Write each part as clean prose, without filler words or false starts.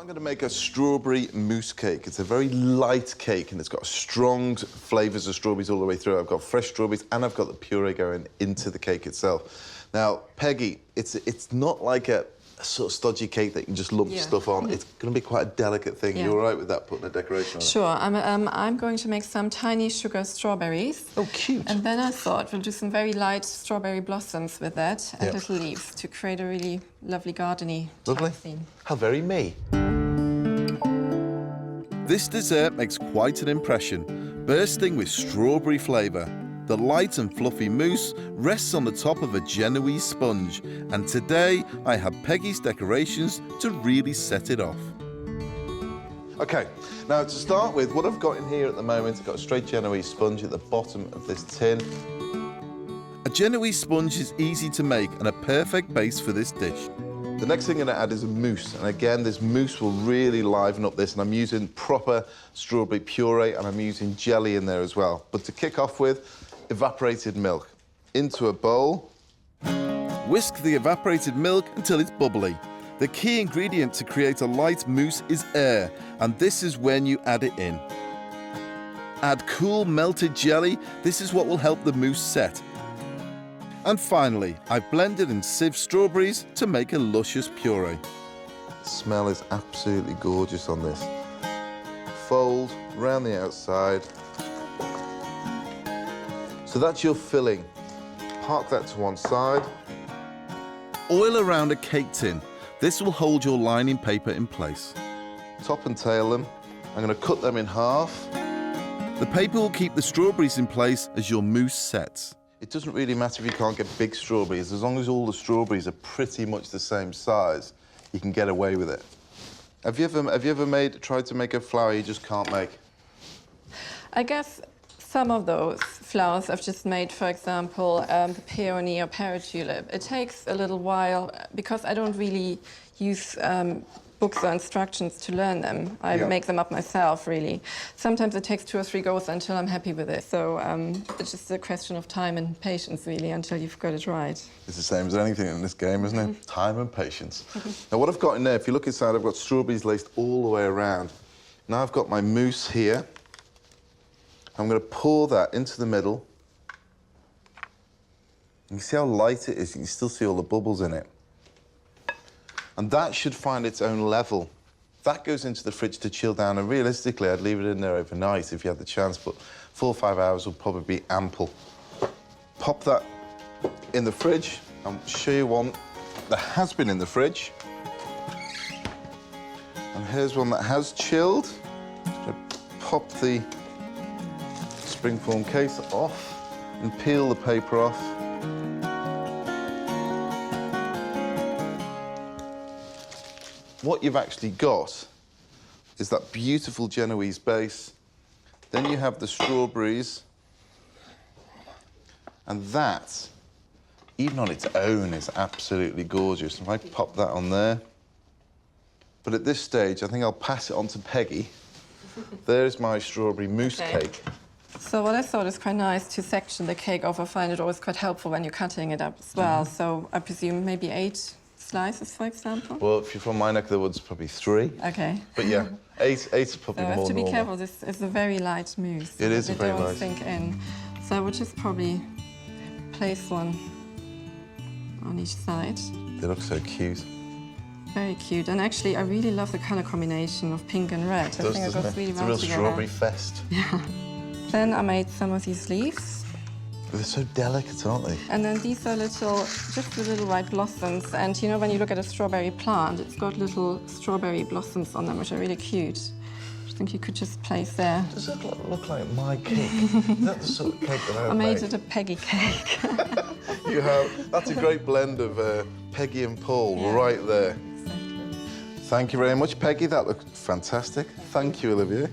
I'm going to make a strawberry mousse cake. It's a very light cake and it's got strong flavours of strawberries all the way through. I've got fresh strawberries and I've got the puree going into the cake itself. Now, Peggy, it's not like a sort of stodgy cake that you can just lump stuff on. It's going to be quite a delicate thing. You all right with that, putting a decoration on it? Sure. I'm going to make some tiny sugar strawberries. Oh, cute. And then I thought we'll do some very light strawberry blossoms with that and little leaves to create a really lovely gardeny type theme. How very me. This dessert makes quite an impression, bursting with strawberry flavour. The light and fluffy mousse rests on the top of a Genoese sponge, and today I have Peggy's decorations to really set it off. OK, now to start with, what I've got in here at the moment, I've got a straight Genoese sponge at the bottom of this tin. A Genoese sponge is easy to make and a perfect base for this dish. The next thing I'm going to add is a mousse, and again, this mousse will really liven up this, and I'm using proper strawberry puree, and I'm using jelly in there as well. But to kick off with, evaporated milk into a bowl. Whisk the evaporated milk until it's bubbly. The key ingredient to create a light mousse is air, and this is when you add it in. Add cool melted jelly. This is what will help the mousse set. And finally, I've blended in sieved strawberries to make a luscious puree. The smell is absolutely gorgeous on this. Fold around the outside. So that's your filling. Park that to one side. Oil around a cake tin. This will hold your lining paper in place. Top and tail them. I'm going to cut them in half. The paper will keep the strawberries in place as your mousse sets. It doesn't really matter if you can't get big strawberries. As long as all the strawberries are pretty much the same size, you can get away with it. Have you ever tried to make a flower you just can't make? I guess some of those flowers I've just made, for example, the peony or peritulip. It takes a little while because I don't really use books or instructions to learn them. I make them up myself, really. Sometimes it takes 2 or 3 goes until I'm happy with it. So it's just a question of time and patience, really, until you've got it right. It's the same as anything in this game, isn't it? Time and patience. Now, what I've got in there, if you look inside, I've got strawberries laced all the way around. Now I've got my mousse here. I'm going to pour that into the middle. You can see how light it is. You can still see all the bubbles in it. And that should find its own level. That goes into the fridge to chill down, and realistically, I'd leave it in there overnight if you had the chance, but 4 or 5 hours will probably be ample. Pop that in the fridge. I'll show you one that has been in the fridge. And here's one that has chilled. Just gonna pop the springform case off and peel the paper off. What you've actually got is that beautiful Genoese base. Then you have the strawberries. And that, even on its own, is absolutely gorgeous. If I pop that on there. But at this stage, I think I'll pass it on to Peggy. There's my strawberry mousse cake. So what I thought is quite nice to section the cake off. I find it always quite helpful when you're cutting it up as well. So I presume maybe 8 slices, for example? Well, if you're from my neck of the woods, probably 3. OK. But yeah, 8 is probably more normal. I have to be careful. This is a very light mousse. It is a very light. They don't sink in. So I would just probably place one on each side. They look so cute. Very cute. And actually, I really love the colour combination of pink and red. I think it goes really well together. It's a real strawberry fest. Yeah. Then I made some of these leaves. They're so delicate, aren't they? And then these are just the little white blossoms. And you know, when you look at a strawberry plant, it's got little strawberry blossoms on them, which are really cute. I think you could just place there. Does it look like my cake? Is that the sort of cake that I made it a Peggy cake. You have. That's a great blend of Peggy and Paul right there. Exactly. Thank you very much, Peggy. That looked fantastic. Thank you, Olivia.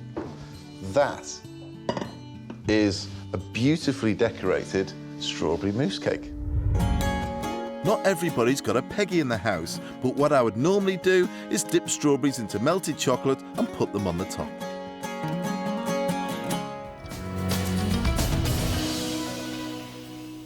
That is a beautifully decorated strawberry mousse cake. Not everybody's got a Peggy in the house, but what I would normally do is dip strawberries into melted chocolate and put them on the top.